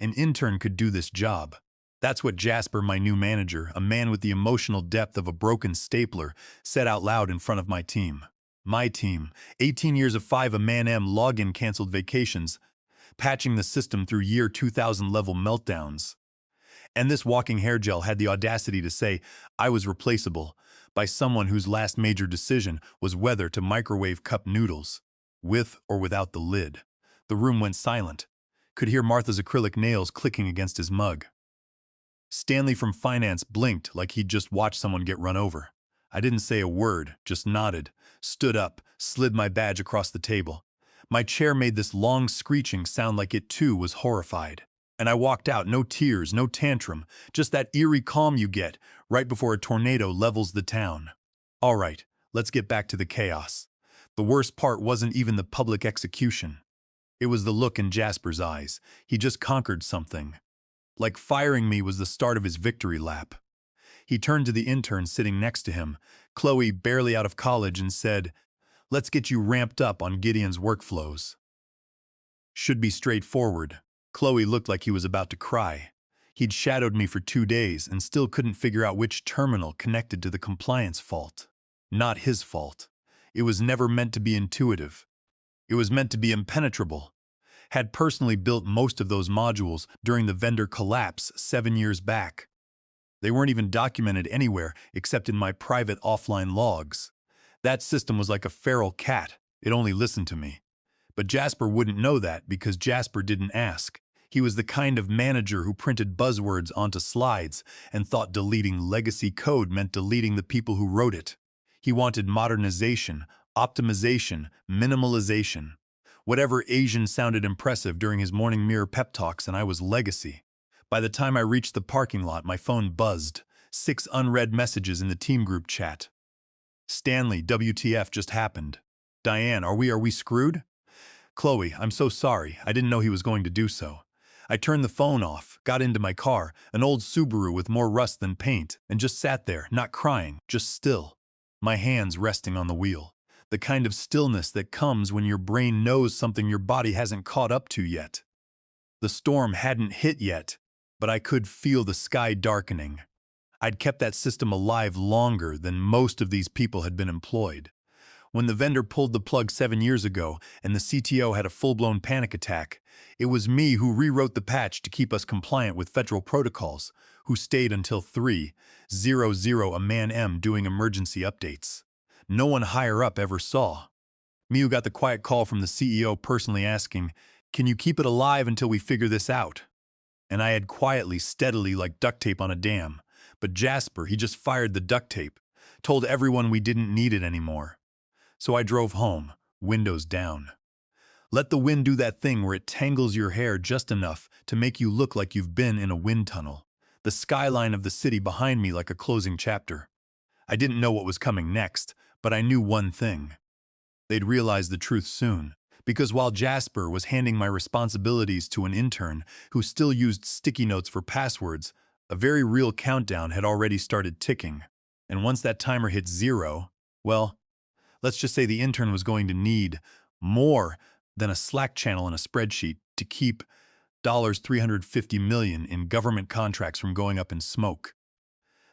An intern could do this job. That's what Jasper, my new manager, a man with the emotional depth of a broken stapler, said out loud in front of my team. My team, 18 years of 5-a-man-m login canceled vacations, patching the system through year 2000 level meltdowns. And this walking hair gel had the audacity to say I was replaceable by someone whose last major decision was whether to microwave cup noodles, with or without the lid. The room went silent. Could hear Martha's acrylic nails clicking against his mug. Stanley from finance blinked like he'd just watched someone get run over. I didn't say a word, just nodded, stood up, slid my badge across the table. My chair made this long screeching sound like it too was horrified. And I walked out, no tears, no tantrum, just that eerie calm you get right before a tornado levels the town. All right, let's get back to the chaos. The worst part wasn't even the public execution. It was the look in Jasper's eyes. He just conquered something. Like firing me was the start of his victory lap. He turned to the intern sitting next to him, Chloe, barely out of college, and said, "Let's get you ramped up on Gideon's workflows." Should be straightforward. Chloe looked like he was about to cry. He'd shadowed me for 2 days and still couldn't figure out which terminal connected to the compliance fault. Not his fault. It was never meant to be intuitive. It was meant to be impenetrable. Had personally built most of those modules during the vendor collapse 7 years back. They weren't even documented anywhere except in my private offline logs. That system was like a feral cat. It only listened to me. But Jasper wouldn't know that because Jasper didn't ask. He was the kind of manager who printed buzzwords onto slides and thought deleting legacy code meant deleting the people who wrote it. He wanted modernization, optimization, minimalization. Whatever Asian sounded impressive during his morning mirror pep talks, and I was legacy. By the time I reached the parking lot, my phone buzzed. 6 unread messages in the team group chat. Stanley, WTF just happened. Diane, are we screwed? Chloe, I'm so sorry. I didn't know he was going to do so. I turned the phone off, got into my car, an old Subaru with more rust than paint, and just sat there, not crying, just still. My hands resting on the wheel. The kind of stillness that comes when your brain knows something your body hasn't caught up to yet. The storm hadn't hit yet, but I could feel the sky darkening. I'd kept that system alive longer than most of these people had been employed. When the vendor pulled the plug 7 years ago and the CTO had a full-blown panic attack, it was me who rewrote the patch to keep us compliant with federal protocols, who stayed until 3:00 a.m. doing emergency updates. No one higher up ever saw. Me who got the quiet call from the CEO personally asking, "Can you keep it alive until we figure this out?" And I had quietly, steadily, like duct tape on a dam. But Jasper, he just fired the duct tape, told everyone we didn't need it anymore. So I drove home, windows down. Let the wind do that thing where it tangles your hair just enough to make you look like you've been in a wind tunnel. The skyline of the city behind me like a closing chapter. I didn't know what was coming next, but I knew one thing. They'd realize the truth soon, because while Jasper was handing my responsibilities to an intern who still used sticky notes for passwords, a very real countdown had already started ticking. And once that timer hit 0, well, let's just say the intern was going to need more than a Slack channel and a spreadsheet to keep $350 million in government contracts from going up in smoke.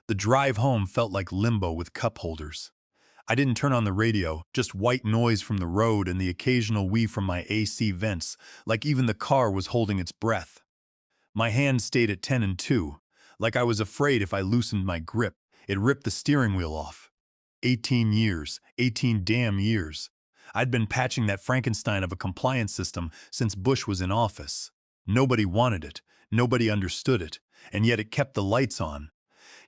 The drive home felt like limbo with cup holders. I didn't turn on the radio, just white noise from the road and the occasional wee from my AC vents, like even the car was holding its breath. My hand stayed at 10 and 2, like I was afraid if I loosened my grip, it ripped the steering wheel off. 18 years, 18 damn years. I'd been patching that Frankenstein of a compliance system since Bush was in office. Nobody wanted it, nobody understood it, and yet it kept the lights on.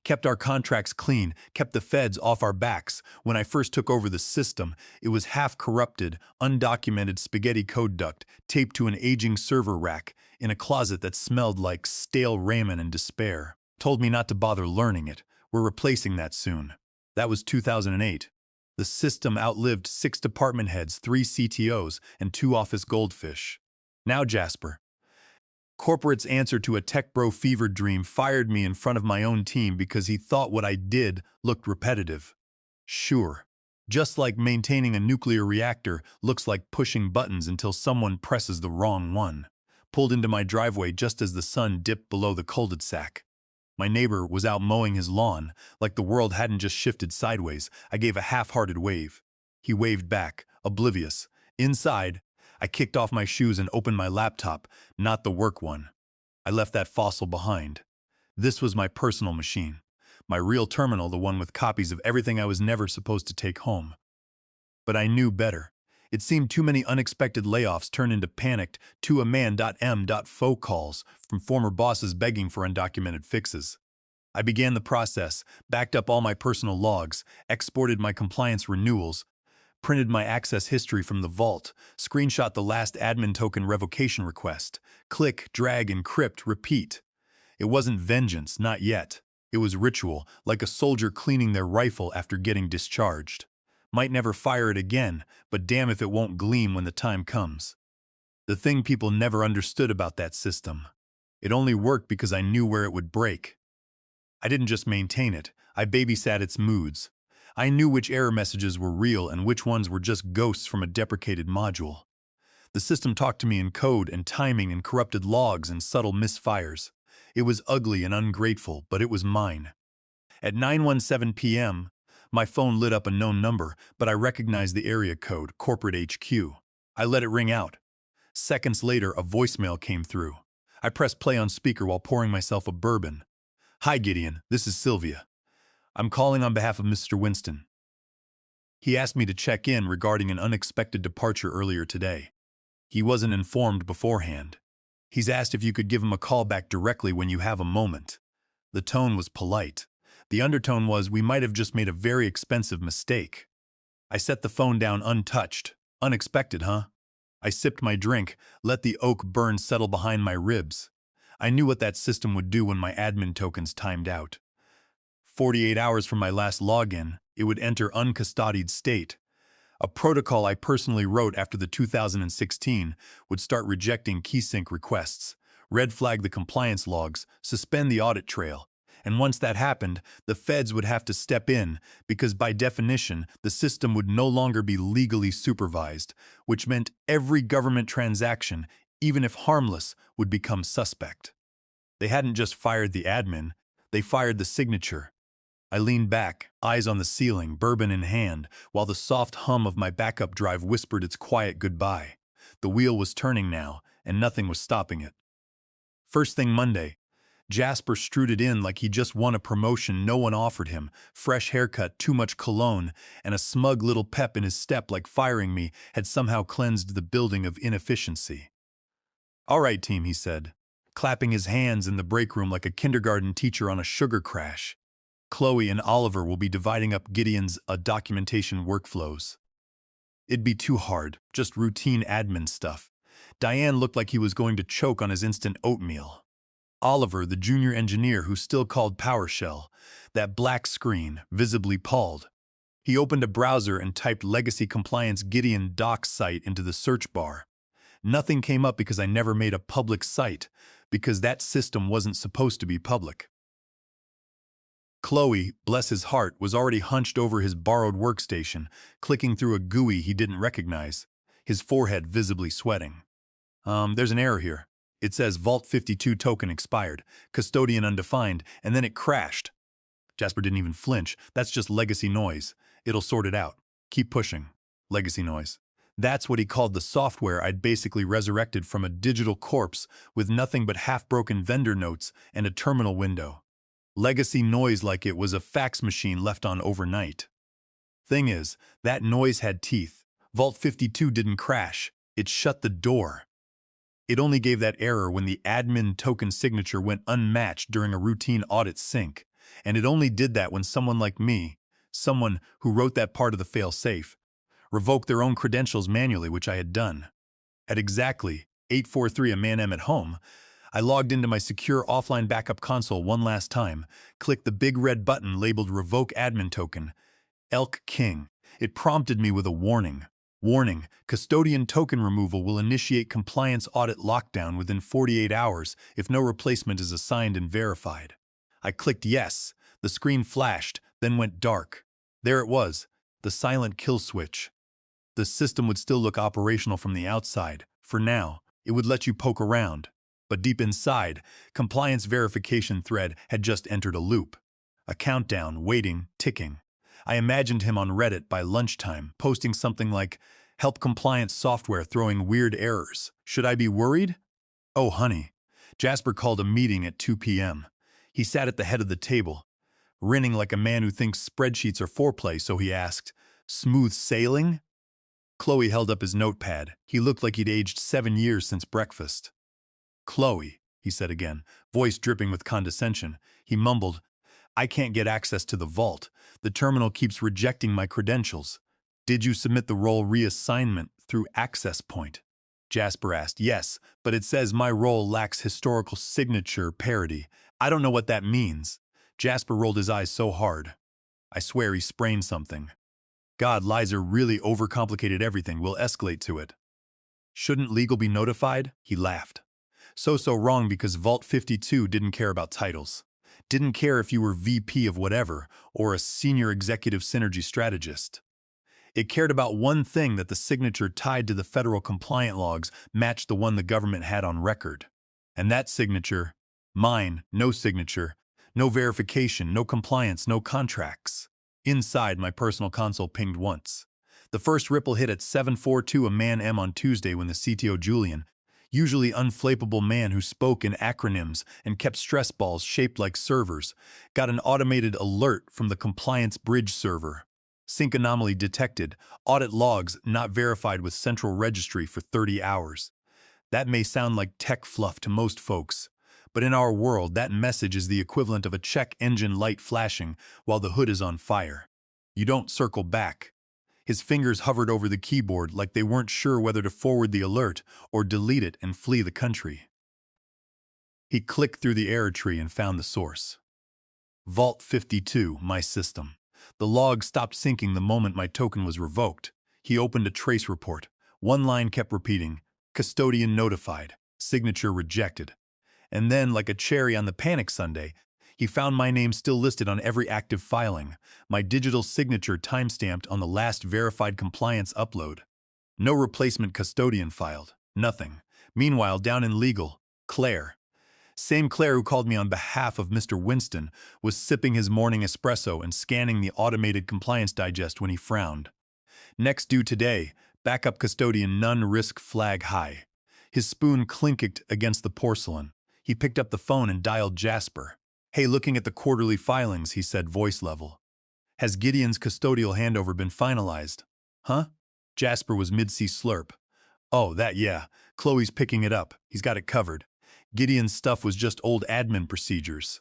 Kept our contracts clean, kept the feds off our backs. When I first took over the system, it was half-corrupted, undocumented spaghetti code duct taped to an aging server rack in a closet that smelled like stale ramen and despair. Told me not to bother learning it. We're replacing that soon. That was 2008. The system outlived 6 department heads, 3 CTOs, and 2 office goldfish. Now Jasper. Corporate's answer to a tech bro fever dream fired me in front of my own team because he thought what I did looked repetitive. Sure. Just like maintaining a nuclear reactor looks like pushing buttons until someone presses the wrong one. pulled into my driveway just as the sun dipped below the cul-de-sac. My neighbor was out mowing his lawn, like the world hadn't just shifted sideways. I gave a half-hearted wave. He waved back, oblivious. Inside, I kicked off my shoes and opened my laptop, not the work one. I left that fossil behind. This was my personal machine. My real terminal, the one with copies of everything I was never supposed to take home. But I knew better. It seemed too many unexpected layoffs turned into panicked to-a-man.m.fo calls from former bosses begging for undocumented fixes. I began the process, backed up all my personal logs, exported my compliance renewals, printed my access history from the vault, screenshot the last admin token revocation request, click, drag, encrypt, repeat. It wasn't vengeance, not yet. It was ritual, like a soldier cleaning their rifle after getting discharged. Might never fire it again, but damn if it won't gleam when the time comes. The thing people never understood about that system. It only worked because I knew where it would break. I didn't just maintain it, I babysat its moods. I knew which error messages were real and which ones were just ghosts from a deprecated module. The system talked to me in code and timing and corrupted logs and subtle misfires. It was ugly and ungrateful, but it was mine. At 9:17 p.m., my phone lit up a known number, but I recognized the area code, corporate HQ. I let it ring out. Seconds later, a voicemail came through. I pressed play on speaker while pouring myself a bourbon. "Hi, Gideon. This is Sylvia. I'm calling on behalf of Mr. Winston. He asked me to check in regarding an unexpected departure earlier today. He wasn't informed beforehand. He's asked if you could give him a call back directly when you have a moment." The tone was polite. The undertone was, we might have just made a very expensive mistake. I set the phone down untouched. Unexpected, huh? I sipped my drink, let the oak burn settle behind my ribs. I knew what that system would do when my admin tokens timed out. 48 hours from my last login, it would enter uncustodied state. A protocol I personally wrote after the 2016 would start rejecting keysync requests, red flag the compliance logs, suspend the audit trail. And once that happened, the feds would have to step in because by definition, the system would no longer be legally supervised, which meant every government transaction, even if harmless, would become suspect. They hadn't just fired the admin, they fired the signature. I leaned back, eyes on the ceiling, bourbon in hand, while the soft hum of my backup drive whispered its quiet goodbye. The wheel was turning now, and nothing was stopping it. First thing Monday, Jasper strutted in like he just won a promotion no one offered him, fresh haircut, too much cologne, and a smug little pep in his step like firing me had somehow cleansed the building of inefficiency. "All right, team," he said, clapping his hands in the break room like a kindergarten teacher on a sugar crash. "Chloe and Oliver will be dividing up Gideon's documentation workflows. It'd be too hard, just routine admin stuff." Diane looked like he was going to choke on his instant oatmeal. Oliver, the junior engineer who still called PowerShell, that black screen, visibly palled. He opened a browser and typed Legacy Compliance Gideon Docs site into the search bar. Nothing came up because I never made a public site, because that system wasn't supposed to be public. Chloe, bless his heart, was already hunched over his borrowed workstation, clicking through a GUI he didn't recognize, his forehead visibly sweating. There's an error here. It says Vault 52 token expired, custodian undefined, and then it crashed." Jasper didn't even flinch. "That's just legacy noise. It'll sort it out. Keep pushing." Legacy noise. That's what he called the software I'd basically resurrected from a digital corpse with nothing but half-broken vendor notes and a terminal window. Legacy noise, like it was a fax machine left on overnight. Thing is, that noise had teeth. Vault 52 didn't crash. It shut the door. It only gave that error when the admin token signature went unmatched during a routine audit sync. And it only did that when someone like me, someone who wrote that part of the fail-safe, revoked their own credentials manually, which I had done. At exactly 8:43 a.m. at home, I logged into my secure offline backup console one last time, clicked the big red button labeled Revoke Admin Token. Elk King. It prompted me with a warning. Warning, custodian token removal will initiate compliance audit lockdown within 48 hours if no replacement is assigned and verified. I clicked yes. The screen flashed, then went dark. There it was, the silent kill switch. The system would still look operational from the outside, for now, It would let you poke around. But deep inside, compliance verification thread had just entered a loop. A countdown, waiting, ticking. I imagined him on Reddit by lunchtime, posting something like, "Help compliance software throwing weird errors. Should I be worried?" Oh, honey. Jasper called a meeting at 2 p.m. He sat at the head of the table, grinning like a man who thinks spreadsheets are foreplay, so he asked, "Smooth sailing?" Chloe held up his notepad. He looked like he'd aged 7 years since breakfast. "Chloe," he said again, voice dripping with condescension. He mumbled, "I can't get access to the vault. The terminal keeps rejecting my credentials. Did you submit the role reassignment through Access Point?" Jasper asked. "Yes, but it says my role lacks historical signature parity. I don't know what that means." Jasper rolled his eyes so hard. I swear he sprained something. God, Lizer really overcomplicated everything. We'll escalate to it. "Shouldn't legal be notified?" He laughed. So wrong because Vault 52 didn't care about titles. Didn't care if you were VP of whatever or a senior executive synergy strategist. It cared about one thing, that the signature tied to the federal compliant logs matched the one the government had on record. And that signature, mine, no signature, no verification, no compliance, no contracts. Inside, my personal console pinged once. The first ripple hit at 7:42 a man M on Tuesday when the CTO Julian, usually unflappable man who spoke in acronyms and kept stress balls shaped like servers, got an automated alert from the compliance bridge server. Sync anomaly detected, audit logs not verified with central registry for 30 hours. That may sound like tech fluff to most folks, but in our world that message is the equivalent of a check engine light flashing while the hood is on fire. You don't circle back. His fingers hovered over the keyboard like they weren't sure whether to forward the alert or delete it and flee the country. He clicked through the error tree and found the source. Vault 52, my system. The log stopped syncing the moment my token was revoked. He opened a trace report. One line kept repeating, "Custodian notified, signature rejected." And then, like a cherry on the panic sundae, he found my name still listed on every active filing, my digital signature timestamped on the last verified compliance upload. No replacement custodian filed. Nothing. Meanwhile, down in legal, Claire, same Claire who called me on behalf of Mr. Winston, was sipping his morning espresso and scanning the automated compliance digest when he frowned. "Next due today, backup custodian none, risk flag high." His spoon clinked against the porcelain. He picked up the phone and dialed Jasper. "Hey, looking at the quarterly filings," he said, voice level. "Has Gideon's custodial handover been finalized?" "Huh?" Jasper was mid-sea slurp. "Oh, that yeah. Chloe's picking it up. He's got it covered. Gideon's stuff was just old admin procedures."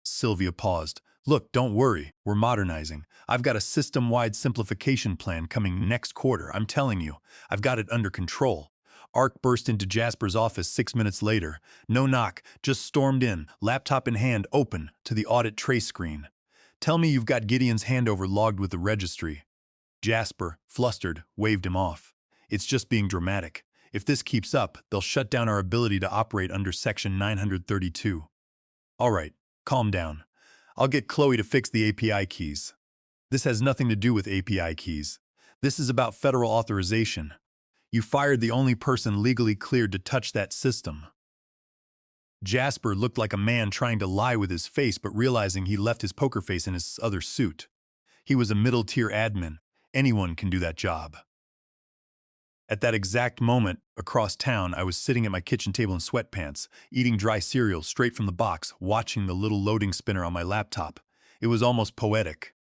Sylvia paused. "Look, don't worry. We're modernizing. I've got a system-wide simplification plan coming next quarter. I'm telling you, I've got it under control." Ark burst into Jasper's office 6 minutes later. No knock, just stormed in, laptop in hand, open to the audit trace screen. "Tell me you've got Gideon's handover logged with the registry." Jasper, flustered, waved him off. "It's just being dramatic. If this keeps up, they'll shut down our ability to operate under Section 932. "All right, calm down. I'll get Chloe to fix the API keys." "This has nothing to do with API keys. This is about federal authorization. You fired the only person legally cleared to touch that system." Jasper looked like a man trying to lie with his face but realizing he left his poker face in his other suit. He was a middle-tier admin. Anyone can do that job. At that exact moment, across town, I was sitting at my kitchen table in sweatpants, eating dry cereal straight from the box, watching the little loading spinner on my laptop. It was almost poetic.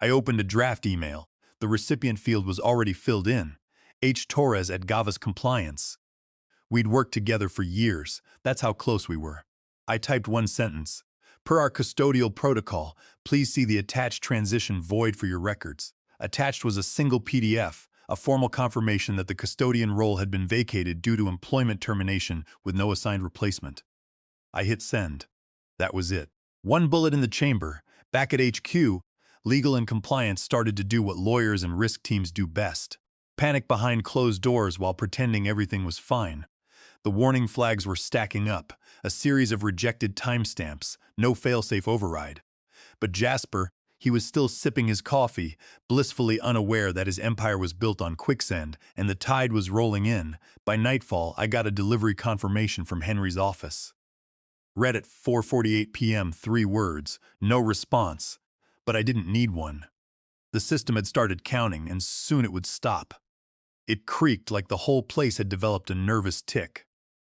I opened a draft email. The recipient field was already filled in. H. Torres at Gavas Compliance. We'd worked together for years. That's how close we were. I typed one sentence. "Per our custodial protocol, please see the attached transition void for your records." Attached was a single PDF, a formal confirmation that the custodian role had been vacated due to employment termination with no assigned replacement. I hit send. That was it. One bullet in the chamber. Back at HQ, legal and compliance started to do what lawyers and risk teams do best. Panic behind closed doors while pretending everything was fine. The warning flags were stacking up, a series of rejected timestamps, no failsafe override. But Jasper, He was still sipping his coffee, blissfully unaware that his empire was built on quicksand and the tide was rolling in. By nightfall, I got a delivery confirmation from Henry's office. Read at 4:48 p.m. 3 words, no response. But I didn't need one. The system had started counting, and soon it would stop. It creaked like the whole place had developed a nervous tic.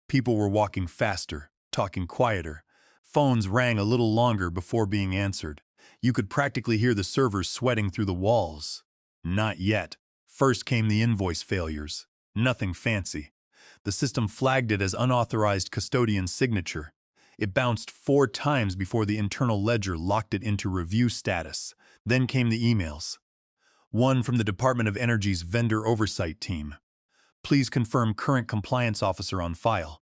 People were walking faster, talking quieter. Phones rang a little longer before being answered. You could practically hear the servers sweating through the walls. Not yet. First came the invoice failures. Nothing fancy. The system flagged it as unauthorized custodian signature. It bounced 4 times before the internal ledger locked it into review status. Then came the emails. One from the Department of Energy's vendor oversight team. Please confirm current compliance officer on file.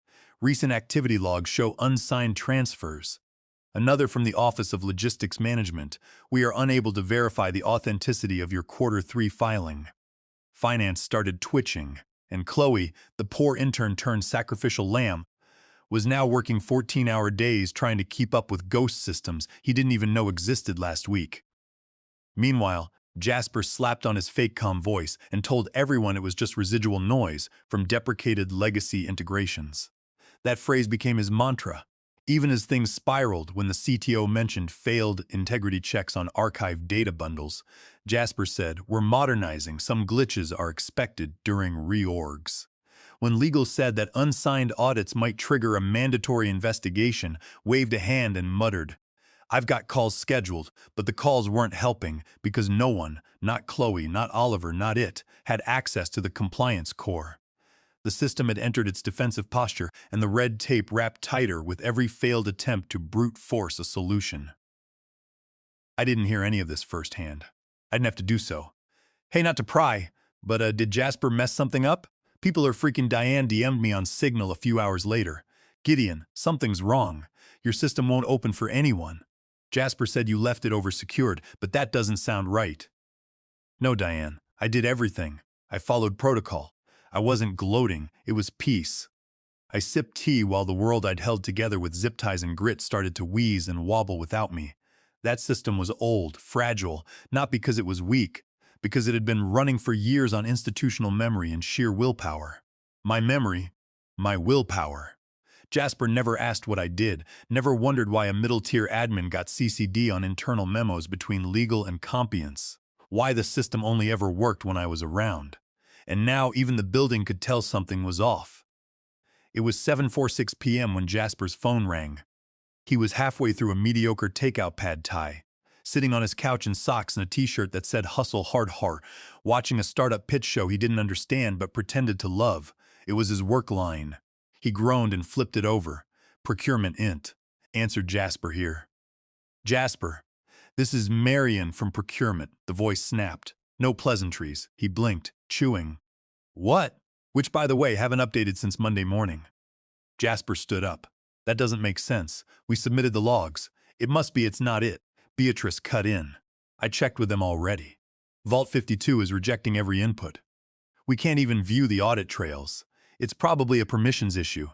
Recent activity logs show unsigned transfers. Another from the Office of Logistics Management. We are unable to verify the authenticity of your Q3 filing. Finance started twitching, and Chloe, the poor intern turned sacrificial lamb, was now working 14-hour days trying to keep up with ghost systems he didn't even know existed last week. Meanwhile, Jasper slapped on his fake calm voice and told everyone it was just residual noise from deprecated legacy integrations. That phrase became his mantra, even as things spiraled when the CTO mentioned failed integrity checks on archived data bundles. Jasper said, "We're modernizing, some glitches are expected during reorgs." When legal said that unsigned audits might trigger a mandatory investigation, waved a hand and muttered, "I've got calls scheduled, but the calls weren't helping because no one, not Chloe, not Oliver, not it, had access to the compliance core." The system had entered its defensive posture, and the red tape wrapped tighter with every failed attempt to brute force a solution. I didn't hear any of this firsthand. I didn't have to do so. Hey, not to pry, but did Jasper mess something up? People are freaking Diane DM'd me on Signal a few hours later. "Gideon, something's wrong. Your system won't open for anyone. Jasper said you left it oversecured, but that doesn't sound right." "No, Diane, I did everything. I followed protocol. I wasn't gloating, it was peace." I sipped tea while the world I'd held together with zip ties and grit started to wheeze and wobble without me. That system was old, fragile, not because it was weak, because it had been running for years on institutional memory and sheer willpower. My memory, my willpower. Jasper never asked what I did, never wondered why a middle-tier admin got CCD on internal memos between legal and compliance, why the system only ever worked when I was around. And now even the building could tell something was off. It was 7:46 p.m. when Jasper's phone rang. He was halfway through a mediocre takeout pad thai, sitting on his couch in socks and a t-shirt that said "Hustle Hard Hard," watching a startup pitch show he didn't understand but pretended to love. It was his work line. He groaned and flipped it over. "Procurement int. Answered Jasper here." "Jasper, this is Marion from procurement," the voice snapped. "No pleasantries." He blinked, chewing. "What?" "Which, by the way, haven't updated since Monday morning." Jasper stood up. "That doesn't make sense. We submitted the logs. It must be it's not it." Beatrice cut in. "I checked with them already. Vault 52 is rejecting every input. We can't even view the audit trails. It's probably a permissions issue."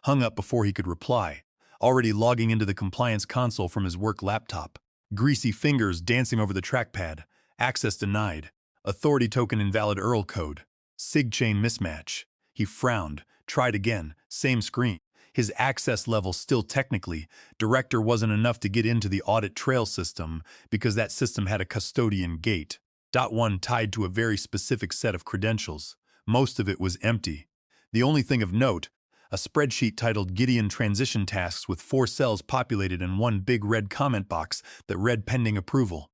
Hung up before he could reply, already logging into the compliance console from his work laptop. Greasy fingers dancing over the trackpad. Access denied. Authority token invalid URL code. SIG chain mismatch. He frowned, tried again, same screen. His access level still technically, director wasn't enough to get into the audit trail system because that system had a custodian gate. .1 tied to a very specific set of credentials. Most of it was empty. The only thing of note, a spreadsheet titled Gideon Transition Tasks with 4 cells populated and one big red comment box that read pending approval.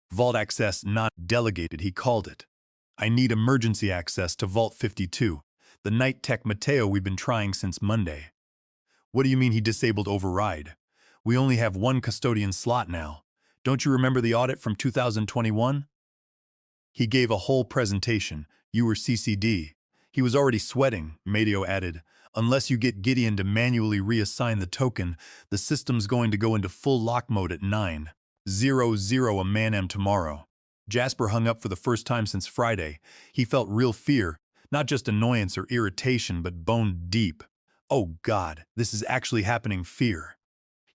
Vault access not delegated, he called it. "I need emergency access to Vault 52, the night tech Mateo we've been trying since Monday." "What do you mean he disabled override? We only have 1 custodian slot now. Don't you remember the audit from 2021? He gave a whole presentation. You were CCD. He was already sweating, Mateo added. "Unless you get Gideon to manually reassign the token, the system's going to go into full lock mode at 9:00 a man-am tomorrow." Jasper hung up for the first time since Friday. He felt real fear, not just annoyance or irritation, but bone deep. "Oh God, this is actually happening," fear.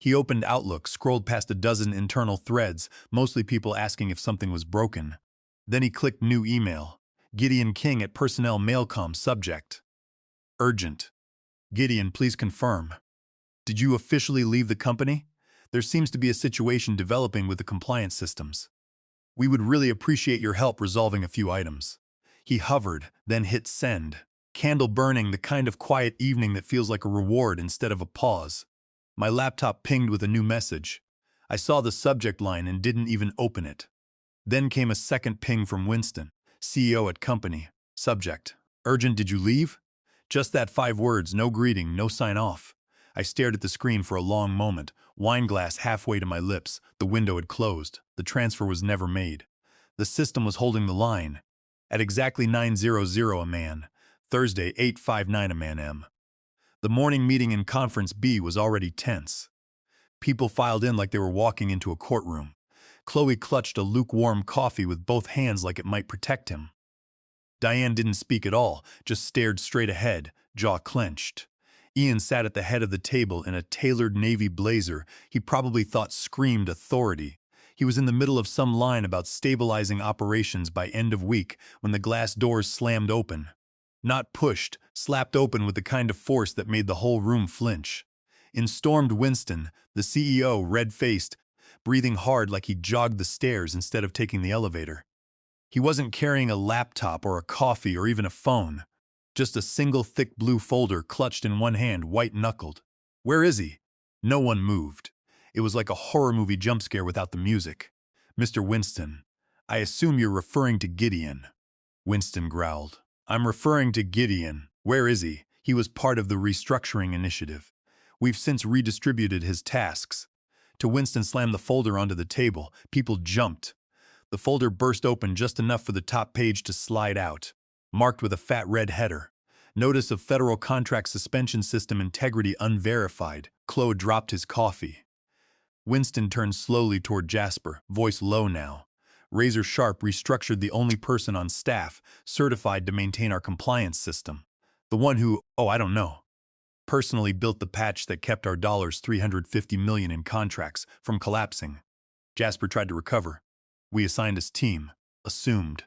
He opened Outlook, scrolled past a dozen internal threads, mostly people asking if something was broken. Then he clicked New Email. Gideon King at Personnel Mailcom. Subject: Urgent. Gideon, please confirm. Did you officially leave the company? There seems to be a situation developing with the compliance systems. We would really appreciate your help resolving a few items. He hovered, then hit send. Candle burning, the kind of quiet evening that feels like a reward instead of a pause. My laptop pinged with a new message. I saw the subject line and didn't even open it. Then came a second ping from Winston, CEO at company. Subject: Urgent, did you leave? Just that 5 words, no greeting, no sign off. I stared at the screen for a long moment, wine glass halfway to my lips. The window had closed. The transfer was never made. The system was holding the line. At exactly 9:00 a.m. Thursday, 8:59 a.m. The morning meeting in Conference B was already tense. People filed in like they were walking into a courtroom. Chloe clutched a lukewarm coffee with both hands like it might protect him. Diane didn't speak at all, just stared straight ahead, jaw clenched. Ian sat at the head of the table in a tailored navy blazer he probably thought screamed authority. He was in the middle of some line about stabilizing operations by end of week when the glass doors slammed open. Not pushed, slapped open with the kind of force that made the whole room flinch. In stormed Winston, the CEO, red-faced, breathing hard like he jogged the stairs instead of taking the elevator. He wasn't carrying a laptop or a coffee or even a phone. Just a single thick blue folder clutched in one hand, white-knuckled. Where is he? No one moved. It was like a horror movie jump scare without the music. Mr. Winston, I assume you're referring to Gideon. Winston growled. I'm referring to Gideon. Where is he? He was part of the restructuring initiative. We've since redistributed his tasks. To Winston slammed the folder onto the table. People jumped. The folder burst open just enough for the top page to slide out, marked with a fat red header. Notice of Federal Contract Suspension System Integrity Unverified. Chloe dropped his coffee. Winston turned slowly toward Jasper, voice low now. Razor sharp, restructured the only person on staff certified to maintain our compliance system. The one who, I don't know, personally built the patch that kept our $350 million in contracts from collapsing. Jasper tried to recover. We assigned his team. Assumed.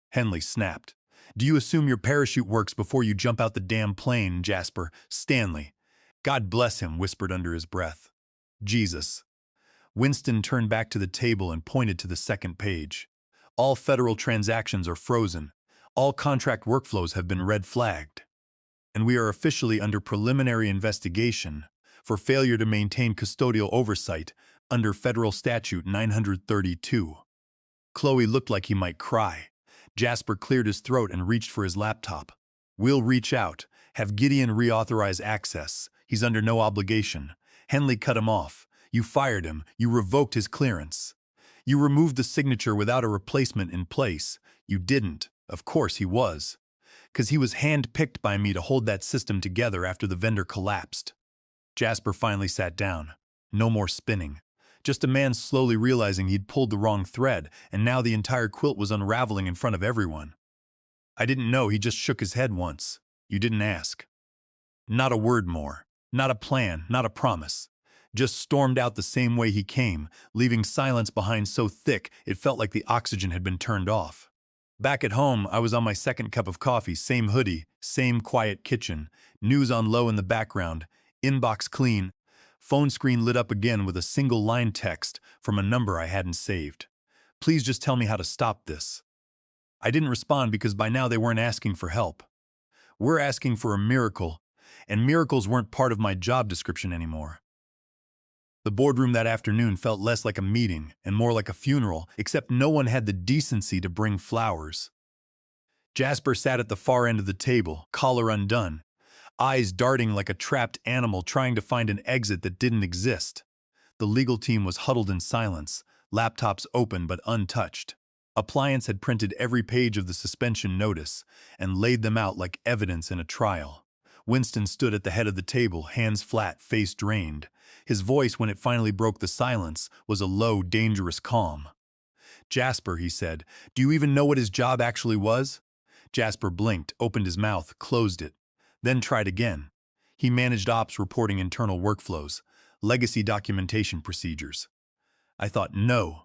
Henley snapped. Do you assume your parachute works before you jump out the damn plane, Jasper? Stanley. God bless him, whispered under his breath. Jesus. Winston turned back to the table and pointed to the second page. All federal transactions are frozen. All contract workflows have been red flagged. And we are officially under preliminary investigation for failure to maintain custodial oversight under Federal Statute 932. Chloe looked like he might cry. Jasper cleared his throat and reached for his laptop. We'll reach out. Have Gideon reauthorize access. He's under no obligation. Henley cut him off. You fired him. You revoked his clearance. You removed the signature without a replacement in place. You didn't. Of course he was. 'Cause he was hand-picked by me to hold that system together after the vendor collapsed. Jasper finally sat down. No more spinning. Just a man slowly realizing he'd pulled the wrong thread, and now the entire quilt was unraveling in front of everyone. I didn't know, he just shook his head once. You didn't ask. Not a word more. Not a plan, not a promise. Just stormed out the same way he came, leaving silence behind so thick it felt like the oxygen had been turned off. Back at home, I was on my second cup of coffee, same hoodie, same quiet kitchen, news on low in the background, inbox clean. Phone screen lit up again with a single line text from a number I hadn't saved. Please just tell me how to stop this. I didn't respond because by now they weren't asking for help. We're asking for a miracle, and miracles weren't part of my job description anymore. The boardroom that afternoon felt less like a meeting and more like a funeral, except no one had the decency to bring flowers. Jasper sat at the far end of the table, collar undone, eyes darting like a trapped animal trying to find an exit that didn't exist. The legal team was huddled in silence, laptops open but untouched. Appliance had printed every page of the suspension notice and laid them out like evidence in a trial. Winston stood at the head of the table, hands flat, face drained. His voice, when it finally broke the silence, was a low, dangerous calm. Jasper, he said, do you even know what his job actually was? Jasper blinked, opened his mouth, closed it. Then tried again. He managed ops reporting internal workflows. legacy documentation procedures. I thought, no.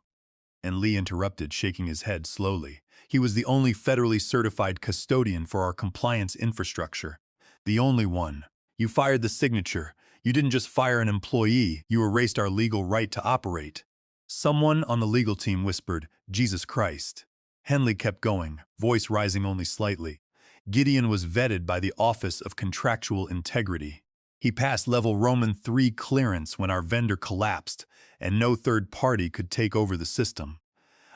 And Lee interrupted, shaking his head slowly. He was the only federally certified custodian for our compliance infrastructure. The only one. You fired the signature. You didn't just fire an employee, you erased our legal right to operate. Someone on the legal team whispered, Jesus Christ. Henley kept going, voice rising only slightly. Gideon was vetted by the Office of Contractual Integrity. He passed level Roman 3 clearance when our vendor collapsed, and no third party could take over the system.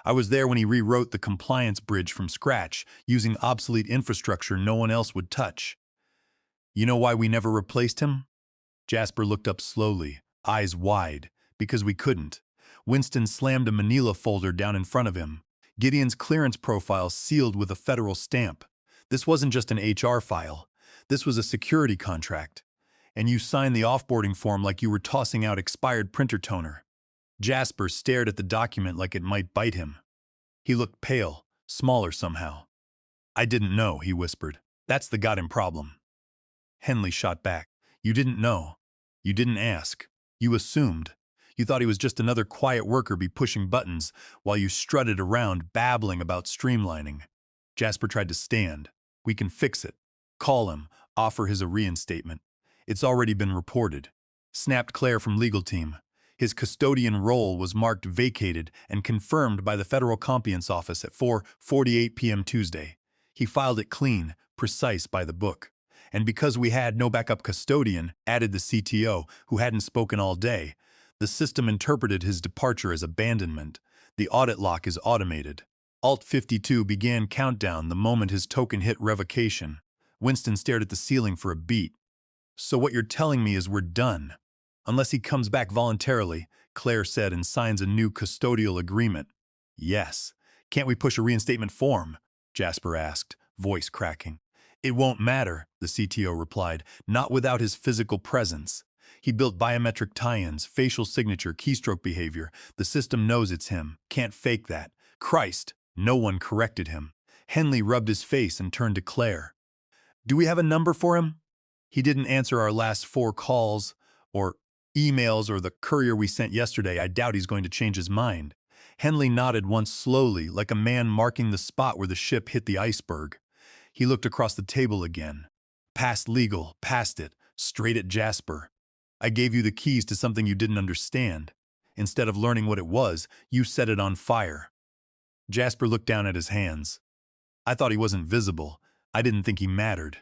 I was there when he rewrote the compliance bridge from scratch, using obsolete infrastructure no one else would touch. You know why we never replaced him? Jasper looked up slowly, eyes wide, because we couldn't. Winston slammed a manila folder down in front of him. Gideon's clearance profile sealed with a federal stamp. This wasn't just an HR file. This was a security contract. And you signed the offboarding form like you were tossing out expired printer toner. Jasper stared at the document like it might bite him. He looked pale, smaller somehow. I didn't know, he whispered. That's the goddamn problem. Henley shot back. You didn't know. You didn't ask. You assumed. You thought he was just another quiet worker be pushing buttons while you strutted around babbling about streamlining. Jasper tried to stand. We can fix it. Call him. Offer his reinstatement. It's already been reported. Snapped Claire from legal team. His custodian role was marked vacated and confirmed by the Federal Compliance Office at 4:48 p.m. Tuesday. He filed it clean, precise by the book. And because we had no backup custodian, added the CTO, who hadn't spoken all day, the system interpreted his departure as abandonment. The audit lock is automated. Alt-52 began countdown the moment his token hit revocation. Winston stared at the ceiling for a beat. So what you're telling me is we're done. Unless he comes back voluntarily, Claire said, and signs a new custodial agreement. Yes. Can't we push a reinstatement form? Jasper asked, voice cracking. It won't matter, the CTO replied, not without his physical presence. He built biometric tie-ins, facial signature, keystroke behavior. The system knows it's him. Can't fake that. Christ, no one corrected him. Henley rubbed his face and turned to Claire. Do we have a number for him? He didn't answer our last 4 calls, or emails, or the courier we sent yesterday. I doubt he's going to change his mind. Henley nodded once slowly, like a man marking the spot where the ship hit the iceberg. He looked across the table again. Past legal, past it, straight at Jasper. I gave you the keys to something you didn't understand. Instead of learning what it was, you set it on fire. Jasper looked down at his hands. I thought he wasn't visible. I didn't think he mattered.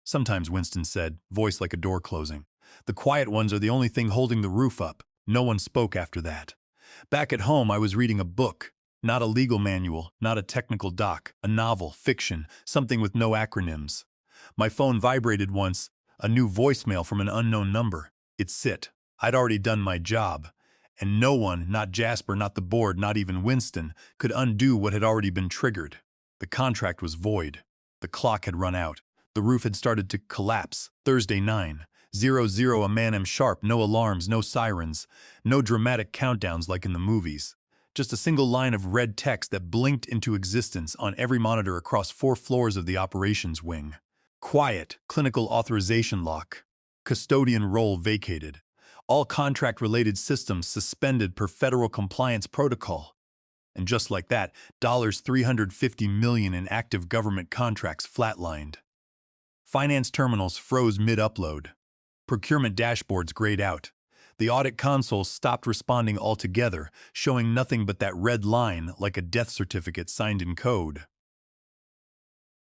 Sometimes, Winston said, voice like a door closing. The quiet ones are the only thing holding the roof up. No one spoke after that. Back at home, I was reading a book. Not a legal manual, not a technical doc, a novel, fiction, something with no acronyms. My phone vibrated once, a new voicemail from an unknown number. It's it. I'd already done my job. And no one, not Jasper, not the board, not even Winston, could undo what had already been triggered. The contract was void. The clock had run out. The roof had started to collapse. Thursday 9:00 a man am sharp, no alarms, no sirens, no dramatic countdowns like in the movies. Just a single line of red text that blinked into existence on every monitor across 4 floors of the operations wing. Quiet, clinical authorization lock. Custodian role vacated. All contract-related systems suspended per federal compliance protocol. And just like that, $350 million in active government contracts flatlined. Finance terminals froze mid-upload. Procurement dashboards grayed out. The audit console stopped responding altogether, showing nothing but that red line like a death certificate signed in code.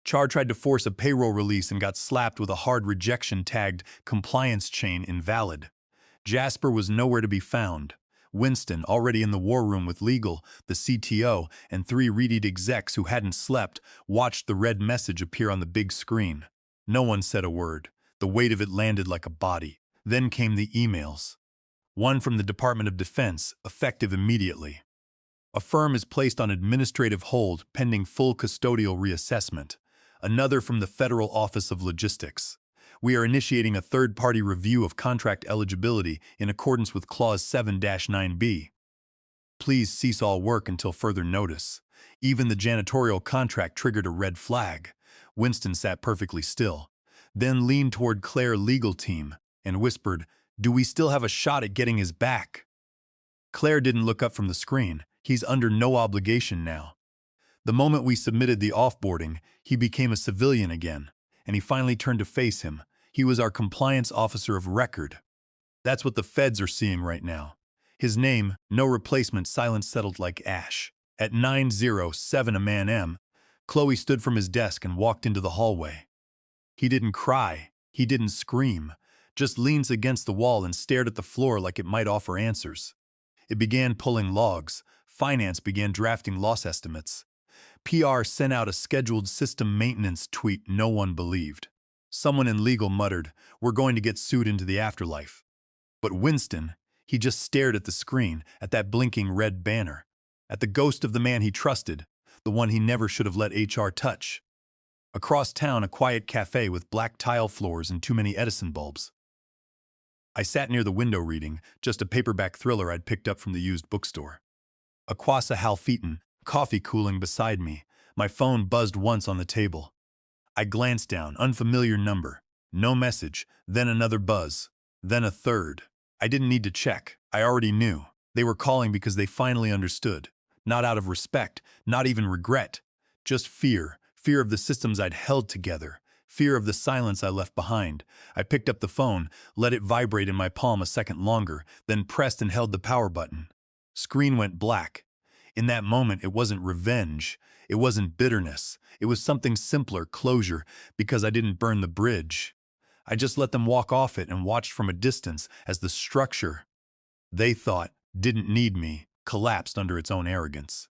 Char tried to force a payroll release and got slapped with a hard rejection tagged compliance chain invalid. Jasper was nowhere to be found. Winston, already in the war room with legal, the CTO, and 3 reedied execs who hadn't slept, watched the red message appear on the big screen. No one said a word. The weight of it landed like a body. Then came the emails. One from the Department of Defense, effective immediately. A firm is placed on administrative hold pending full custodial reassessment. Another from the Federal Office of Logistics. We are initiating a third-party review of contract eligibility in accordance with Clause 7-9B. Please cease all work until further notice. Even the janitorial contract triggered a red flag. Winston sat perfectly still, then leaned toward Claire's legal team and whispered, Do we still have a shot at getting his back? Claire didn't look up from the screen. He's under no obligation now. The moment we submitted the offboarding, he became a civilian again, and he finally turned to face him. He was our compliance officer of record. That's what the feds are seeing right now. His name, no replacement, silence settled like ash. At 9:07 a.m., Chloe stood from his desk and walked into the hallway. He didn't cry. He didn't scream. Just leans against the wall and stared at the floor like it might offer answers. It began pulling logs. Finance began drafting loss estimates. PR sent out a scheduled system maintenance tweet no one believed. Someone in legal muttered, "We're going to get sued into the afterlife." But Winston, he just stared at the screen, at that blinking red banner, at the ghost of the man he trusted, the one he never should have let HR touch. Across town, a quiet cafe with black tile floors and too many Edison bulbs. I sat near the window reading, just a paperback thriller I'd picked up from the used bookstore. Aquasa Halfeton, coffee cooling beside me. My phone buzzed once on the table. I glanced down, unfamiliar number. No message, then another buzz, then a third. I didn't need to check. I already knew. They were calling because they finally understood. Not out of respect, not even regret. Just fear. Fear of the systems I'd held together. Fear of the silence I left behind. I picked up the phone, let it vibrate in my palm a second longer, then pressed and held the power button. Screen went black. In that moment, it wasn't revenge. It wasn't bitterness. It was something simpler, closure, because I didn't burn the bridge. I just let them walk off it and watched from a distance as the structure they thought didn't need me collapsed under its own arrogance.